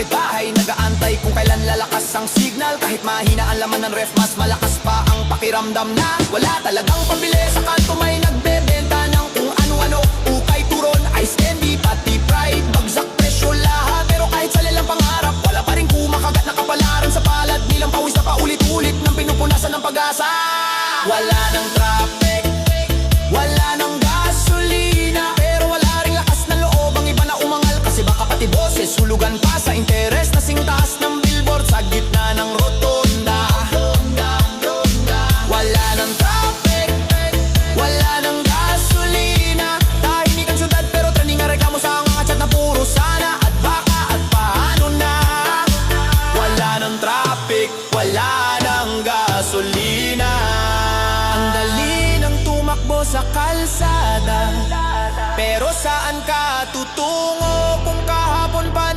kapitbahay nag-aantay kung kailan lalakas ang signal. Kahit mahina ang laman ng ref, mas malakas pa ang pakiramdam na wala talagang pambili. Sa kanto may nagbebenta ng kung ano-ano, ukay, turon, ice candy, pati pride. Bagsak presyo lahat, pero kahit sa lilang pangarap, wala pa rin kumakagat na kapalaran sa palad. Nilang pawis na paulit-ulit ng pinupunasan ng pag-asa. Wala ng traffic, wala ng gasolina, pero wala ring lakas ng loob ang iba na umangal. Kasi baka pati boses sulugan pa sa interes na singtaas ng billboard sa gitna ng rotonda. Wala ng traffic, wala ng gasolina, tahimik ang syudad pero trending ang reklamo sa mga chat na puro sana at baka at paano na. Wala ng traffic, wala ng gasolina, ang dali ng tumakbo sa kalsada, pero saan ka tutungo kung kahapon pa